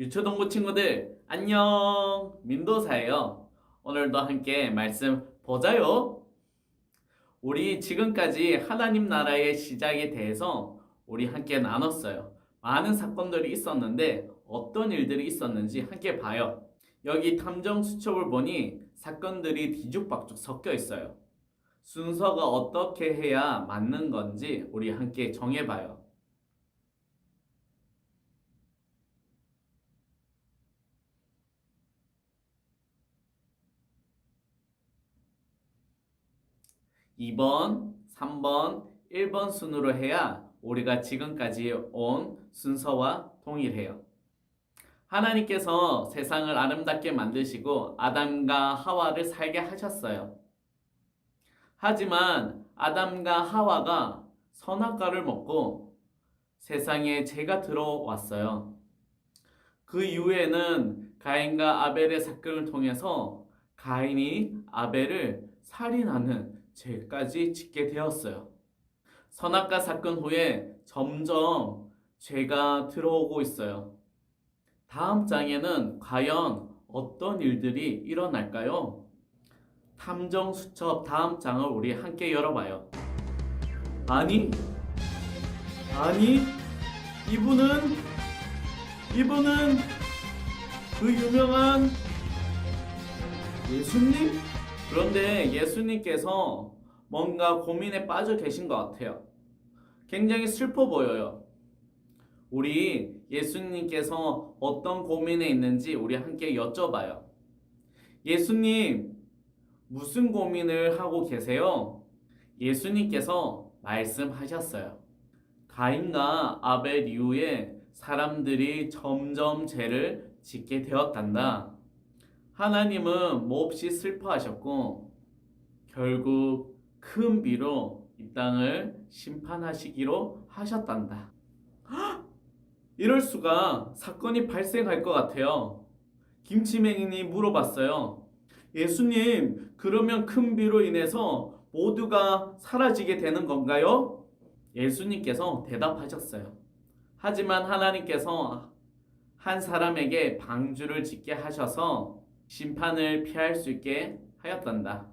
유초동부 친구들 안녕, 민도사예요. 오늘도 함께 말씀 보자요. 우리 지금까지 하나님 나라의 시작에 대해서 우리 함께 나눴어요. 많은 사건들이 있었는데 어떤 일들이 있었는지 함께 봐요. 여기 탐정 수첩을 보니 사건들이 뒤죽박죽 섞여 있어요. 순서가 어떻게 해야 맞는 건지 우리 함께 정해봐요. (2번) (3번) (1번) 순으로 해야 우리가 지금까지 온 순서와 동일해요. 하나님께서 세상을 아름답게 만드시고 아담과 하와를 살게 하셨어요. 하지만 아담과 하와가 선악과를 먹고 세상에 죄가 들어왔어요. 그 이후에는 가인과 아벨의 사건을 통해서 가인이 아벨을 살인하는 죄까지 짓게 되었어요. 선악과 사건 후에 점점 죄가 들어오고 있어요. 다음 장에는 과연 어떤 일들이 일어날까요? 탐정 수첩 다음 장을 우리 함께 열어봐요. 아니 이분은 그 유명한 예수님? 그런데 예수님께서 뭔가 고민에 빠져 계신 것 같아요. 굉장히 슬퍼 보여요. 우리 예수님께서 어떤 고민에 있는지 우리 함께 여쭤봐요. 예수님, 무슨 고민을 하고 계세요? 예수님께서 말씀하셨어요. 가인과 아벨 이후에 사람들이 점점 죄를 짓게 되었단다. 하나님은 몹시 슬퍼하셨고 결국 큰 비로 이 땅을 심판하시기로 하셨단다. 이럴 수가, 사건이 발생할 것 같아요. 김치맹인이 물어봤어요. 예수님, 그러면 큰 비로 인해서 모두가 사라지게 되는 건가요? 예수님께서 대답하셨어요. 하지만 하나님께서 한 사람에게 방주를 짓게 하셔서 심판을 피할 수 있게 하였단다.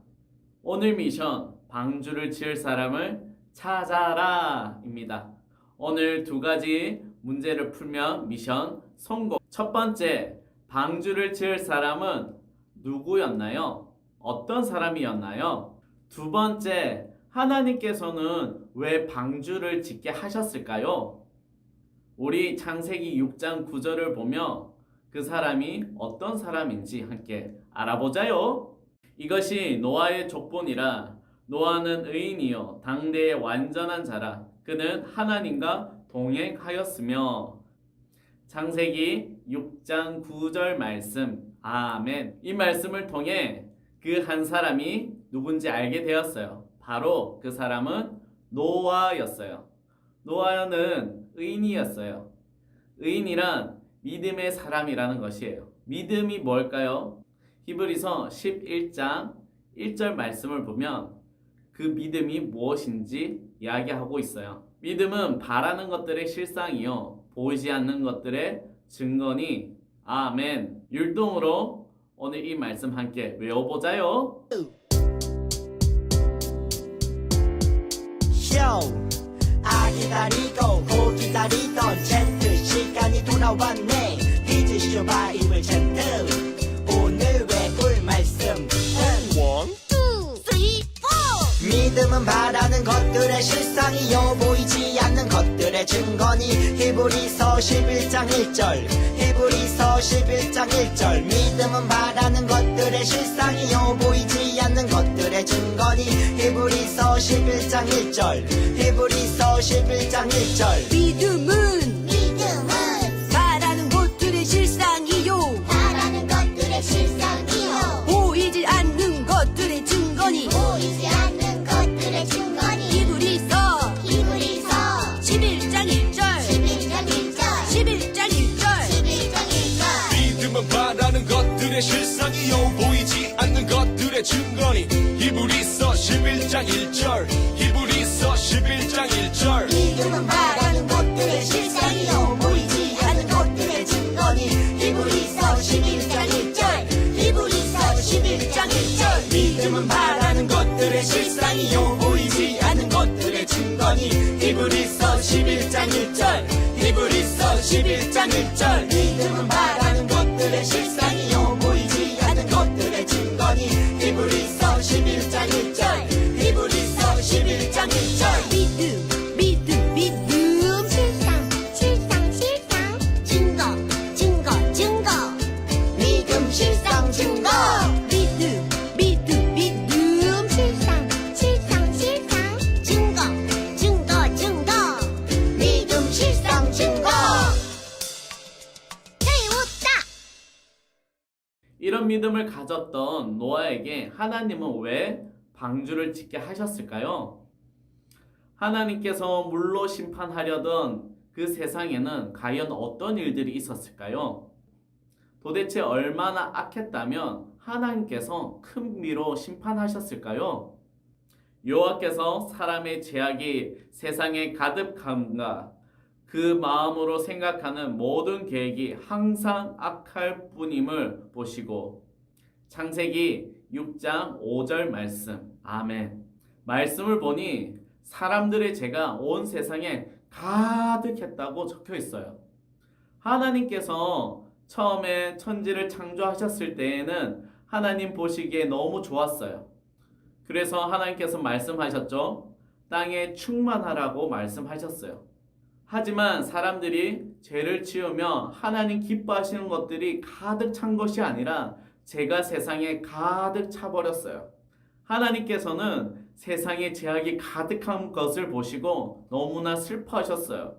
오늘 미션, 방주를 지을 사람을 찾아라 입니다. 오늘 두 가지 문제를 풀면 미션 성공. 첫 번째, 방주를 지을 사람은 누구였나요? 어떤 사람이었나요? 두 번째, 하나님께서는 왜 방주를 짓게 하셨을까요? 우리 창세기 6장 9절을 보며 그 사람이 어떤 사람인지 함께 알아보자요. 이것이 노아의 족본이라. 노아는 의인이요 당대의 완전한 자라. 그는 하나님과 동행하였으며. 창세기 6장 9절 말씀. 아멘. 이 말씀을 통해 그 한 사람이 누군지 알게 되었어요. 바로 그 사람은 노아였어요. 노아는 의인이었어요. 의인이란 믿음의 사람이라는 것이에요. 믿음이 뭘까요? 히브리서 11장 1절 말씀을 보면 그 믿음이 무엇인지 이야기하고 있어요. 믿음은 바라는 것들의 실상이요 보이지 않는 것들의 증거니. 아멘. 율동으로 오늘 이 말씀 함께 외워보자요. 기다리고 고 기다리던 젠트 시간이 돌아왔네. 이즈쇼 바이블 젠트 오늘 외울 말씀은 1, 2, 3, 4 믿음은 바라는 것들의 실상이요 보이지 않는 것들의 증거니. 히브리서 11장 1절 히브리서 11장 1절 믿음은 바라는 것들의 실상이요 보이지 않는 것들의 증거니. 히브리서 11장 1절 히브리서 11장 1절 믿음은 바라는 것들의 실상이요 바라는 것들의 실상이요 보이지 않는 것들의 증거니. 보이지 않는 것들의 증거니. 히브리서 11장 1절 11장 1절 11장 1절 11장 1절 믿음은 바라는 것들의 실상이요 보이지 않는 것들의 증거니. 히브리서 11장 1절 히브리서 11장 1절 믿음은 바라는 것들의 실상이요 보이지 않는 것들의 증거니. 11장 1절 믿음은 바라는 것들의 실상이요 보이지 않는 것들의 증거니 히브리서 11장 1절 히브리서 11장 1절 믿음 믿음 믿음 실상 실상 실상 증거 증거 증거 믿음 실상 증거 믿음 믿음 믿음 실상 실상 실상 증거 증거 증거 믿음 실상 증거 태웠다 이런 믿음을 가졌던 노아에게 하나님은 왜 방주를 짓게 하셨을까요? 하나님께서 물로 심판하려던 그 세상에는 과연 어떤 일들이 있었을까요? 도대체 얼마나 악했다면 하나님께서 큰 비로 심판하셨을까요? 여호와께서 사람의 죄악이 세상에 가득함과 그 마음으로 생각하는 모든 계획이 항상 악할 뿐임을 보시고 창세기 6장 5절 말씀 아멘 말씀을 보니 사람들의 죄가 온 세상에 가득했다고 적혀 있어요. 하나님께서 처음에 천지를 창조하셨을 때에는 하나님 보시기에 너무 좋았어요. 그래서 하나님께서 말씀하셨죠. 땅에 충만하라고 말씀하셨어요. 하지만 사람들이 죄를 지으며 하나님 기뻐하시는 것들이 가득 찬 것이 아니라 죄가 세상에 가득 차버렸어요. 하나님께서는 세상에 죄악이 가득한 것을 보시고 너무나 슬퍼하셨어요.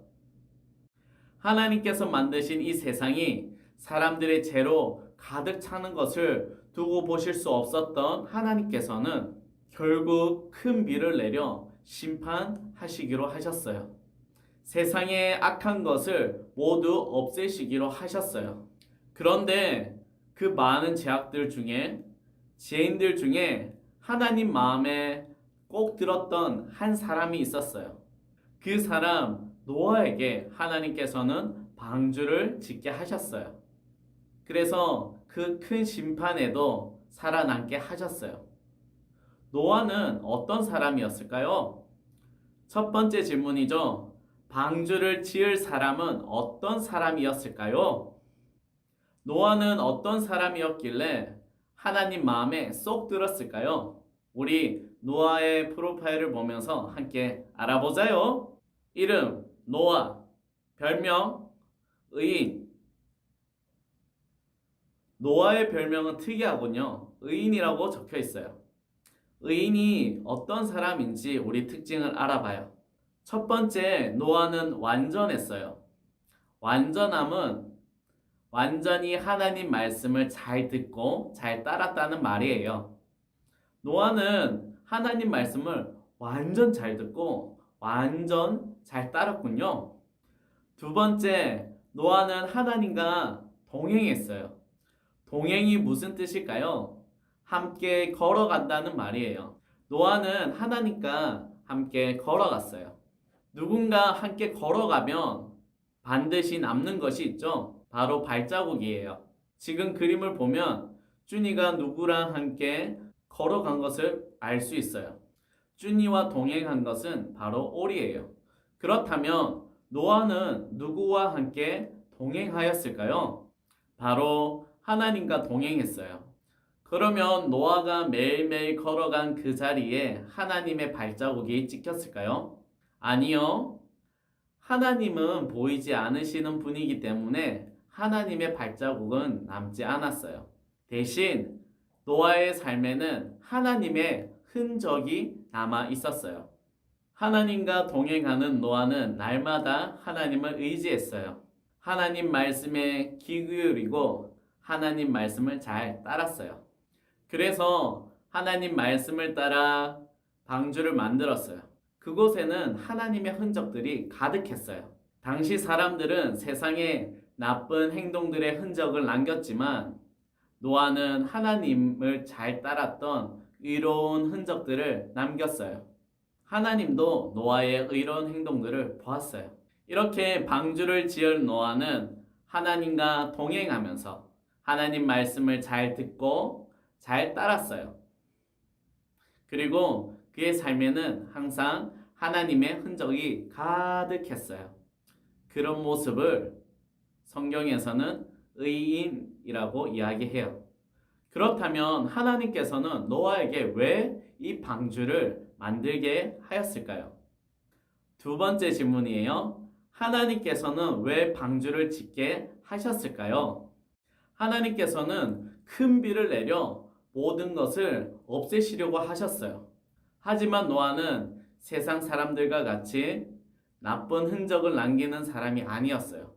하나님께서 만드신 이 세상이 사람들의 죄로 가득 차는 것을 두고 보실 수 없었던 하나님께서는 결국 큰 비를 내려 심판하시기로 하셨어요. 세상의 악한 것을 모두 없애시기로 하셨어요. 그런데 그 많은 죄악들 중에 죄인들 중에 하나님 마음에 꼭 들었던 한 사람이 있었어요. 그 사람 노아에게 하나님께서는 방주를 짓게 하셨어요. 그래서 그 큰 심판에도 살아남게 하셨어요. 노아는 어떤 사람이었을까요? 첫 번째 질문이죠. 방주를 지을 사람은 어떤 사람이었을까요? 노아는 어떤 사람이었길래 하나님 마음에 쏙 들었을까요? 우리 노아의 프로파일을 보면서 함께 알아보자요. 이름 노아, 별명 의인. 노아의 별명은 특이하군요. 의인이라고 적혀 있어요. 의인이 어떤 사람인지 우리 특징을 알아봐요. 첫 번째, 노아는 완전했어요. 완전함은 완전히 하나님 말씀을 잘 듣고 잘 따랐다는 말이에요. 노아는 하나님 말씀을 완전 잘 듣고 완전 잘 따랐군요. 두 번째, 노아는 하나님과 동행했어요. 동행이 무슨 뜻일까요? 함께 걸어간다는 말이에요. 노아는 하나님과 함께 걸어갔어요. 누군가 함께 걸어가면 반드시 남는 것이 있죠. 바로 발자국이에요. 지금 그림을 보면 준이가 누구랑 함께 걸어간 것을 알 수 있어요. 준이와 동행한 것은 바로 오리예요. 그렇다면 노아는 누구와 함께 동행하였을까요? 바로 하나님과 동행했어요. 그러면 노아가 매일매일 걸어간 그 자리에 하나님의 발자국이 찍혔을까요? 아니요. 하나님은 보이지 않으시는 분이기 때문에 하나님의 발자국은 남지 않았어요. 대신 노아의 삶에는 하나님의 흔적이 남아 있었어요. 하나님과 동행하는 노아는 날마다 하나님을 의지했어요. 하나님 말씀에 귀 기울이고 하나님 말씀을 잘 따랐어요. 그래서 하나님 말씀을 따라 방주를 만들었어요. 그곳에는 하나님의 흔적들이 가득했어요. 당시 사람들은 세상에 나쁜 행동들의 흔적을 남겼지만 노아는 하나님을 잘 따랐던 의로운 흔적들을 남겼어요. 하나님도 노아의 의로운 행동들을 보았어요. 이렇게 방주를 지을 노아는 하나님과 동행하면서 하나님 말씀을 잘 듣고 잘 따랐어요. 그리고 그의 삶에는 항상 하나님의 흔적이 가득했어요. 그런 모습을 성경에서는 의인이라고 이야기해요. 그렇다면 하나님께서는 노아에게 왜 이 방주를 만들게 하였을까요? 두 번째 질문이에요. 하나님께서는 왜 방주를 짓게 하셨을까요? 하나님께서는 큰 비를 내려 모든 것을 없애시려고 하셨어요. 하지만 노아는 세상 사람들과 같이 나쁜 흔적을 남기는 사람이 아니었어요.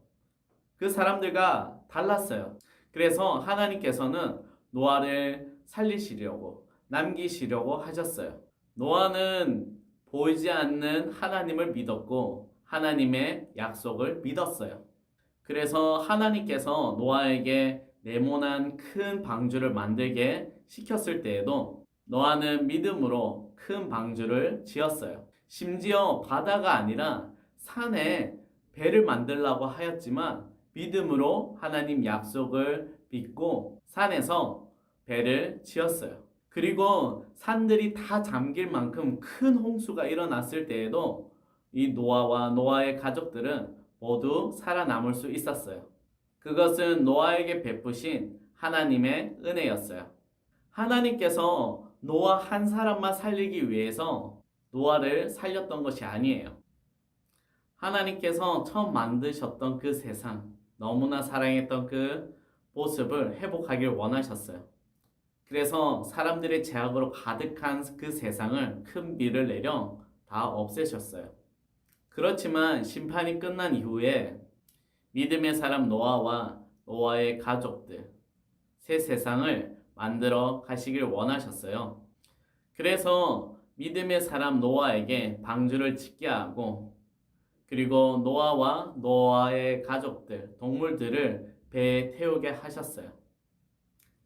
그 사람들과 달랐어요. 그래서 하나님께서는 노아를 살리시려고, 남기시려고 하셨어요. 노아는 보이지 않는 하나님을 믿었고 하나님의 약속을 믿었어요. 그래서 하나님께서 노아에게 네모난 큰 방주를 만들게 시켰을 때에도 노아는 믿음으로 큰 방주를 지었어요. 심지어 바다가 아니라 산에 배를 만들라고 하였지만 믿음으로 하나님 약속을 믿고 산에서 배를 지었어요. 그리고 산들이 다 잠길 만큼 큰 홍수가 일어났을 때에도 이 노아와 노아의 가족들은 모두 살아남을 수 있었어요. 그것은 노아에게 베푸신 하나님의 은혜였어요. 하나님께서 노아 한 사람만 살리기 위해서 노아를 살렸던 것이 아니에요. 하나님께서 처음 만드셨던 그 세상, 너무나 사랑했던 그 모습을 회복하길 원하셨어요. 그래서 사람들의 죄악으로 가득한 그 세상을 큰 비를 내려 다 없애셨어요. 그렇지만 심판이 끝난 이후에 믿음의 사람 노아와 노아의 가족들, 새 세상을 만들어 가시길 원하셨어요. 그래서 믿음의 사람 노아에게 방주를 짓게 하고 그리고 노아와 노아의 가족들, 동물들을 배에 태우게 하셨어요.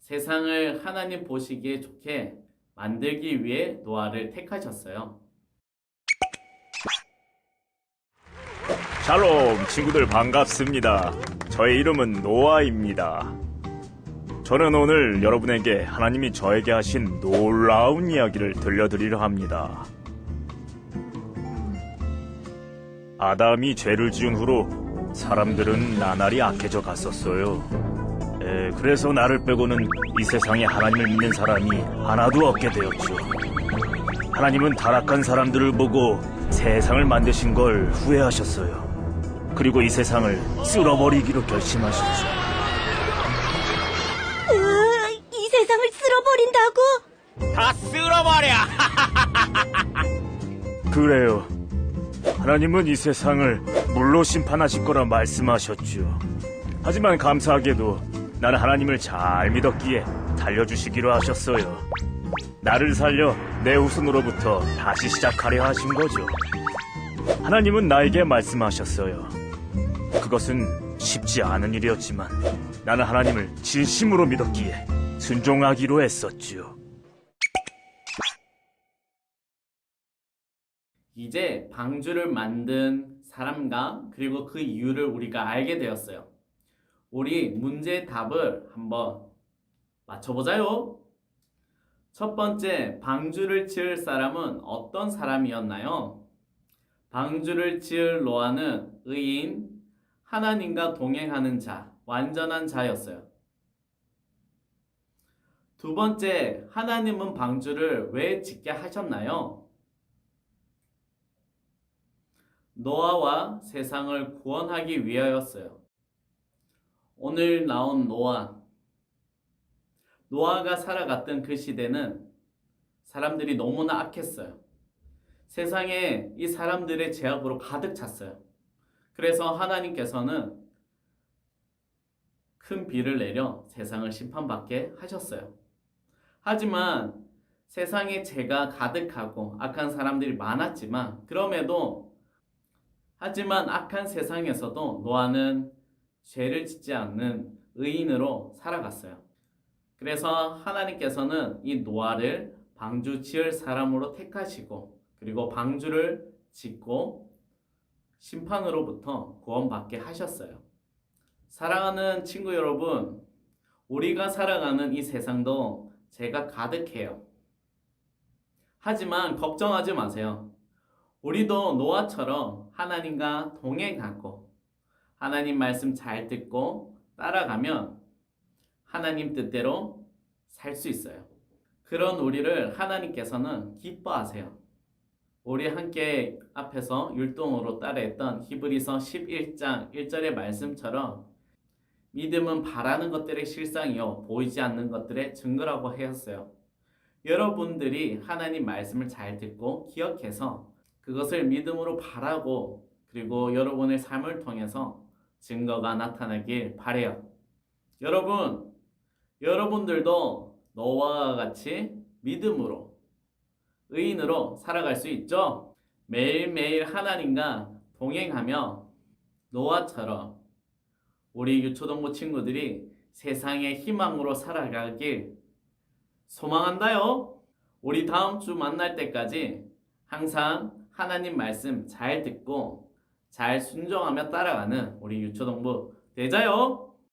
세상을 하나님 보시기에 좋게 만들기 위해 노아를 택하셨어요. 샬롬 친구들 반갑습니다. 저의 이름은 노아입니다. 저는 오늘 여러분에게 하나님이 저에게 하신 놀라운 이야기를 들려드리려 합니다. 아담이 죄를 지은 후로 사람들은 나날이 악해져 갔었어요. 그래서 나를 빼고는 이 세상에 하나님을 믿는 사람이 하나도 없게 되었죠. 하나님은 타락한 사람들을 보고 세상을 만드신 걸 후회하셨어요. 그리고 이 세상을 쓸어버리기로 결심하셨죠. 이 세상을 쓸어버린다고? 다 쓸어버려! 그래요. 하나님은 이 세상을 물로 심판하실 거라 말씀하셨죠. 하지만 감사하게도 나는 하나님을 잘 믿었기에 달려주시기로 하셨어요. 나를 살려 내 후손으로부터 다시 시작하려 하신 거죠. 하나님은 나에게 말씀하셨어요. 그것은 쉽지 않은 일이었지만 나는 하나님을 진심으로 믿었기에 순종하기로 했었죠. 이제 방주를 만든 사람과 그리고 그 이유를 우리가 알게 되었어요. 우리 문제의 답을 한번 맞춰보자요. 첫 번째, 방주를 지을 사람은 어떤 사람이었나요? 방주를 지을 노아는 의인, 하나님과 동행하는 자, 완전한 자였어요. 두 번째, 하나님은 방주를 왜 짓게 하셨나요? 노아와 세상을 구원하기 위하였어요. 오늘 나온 노아가 살아갔던 그 시대는 사람들이 너무나 악했어요. 세상에 이 사람들의 죄악으로 가득 찼어요. 그래서 하나님께서는 큰 비를 내려 세상을 심판받게 하셨어요. 하지만 세상에 죄가 가득하고 악한 사람들이 많았지만 하지만 악한 세상에서도 노아는 죄를 짓지 않는 의인으로 살아갔어요. 그래서 하나님께서는 이 노아를 방주 지을 사람으로 택하시고 그리고 방주를 짓고 심판으로부터 구원받게 하셨어요. 사랑하는 친구 여러분, 우리가 살아가는 이 세상도 죄가 가득해요. 하지만 걱정하지 마세요. 우리도 노아처럼 하나님과 동행하고 하나님 말씀 잘 듣고 따라가면 하나님 뜻대로 살 수 있어요. 그런 우리를 하나님께서는 기뻐하세요. 우리 함께 앞에서 율동으로 따라했던 히브리서 11장 1절의 말씀처럼 믿음은 바라는 것들의 실상이요 보이지 않는 것들의 증거라고 하였어요. 여러분들이 하나님 말씀을 잘 듣고 기억해서 그것을 믿음으로 바라고 그리고 여러분의 삶을 통해서 증거가 나타나길 바라요. 여러분들도 노아와 같이 믿음으로 의인으로 살아갈 수 있죠? 매일매일 하나님과 동행하며 노아처럼 우리 유초동부 친구들이 세상의 희망으로 살아가길 소망한다요. 우리 다음 주 만날 때까지 항상 하나님 말씀 잘 듣고 잘 순종하며 따라가는 우리 유초동부 되자요.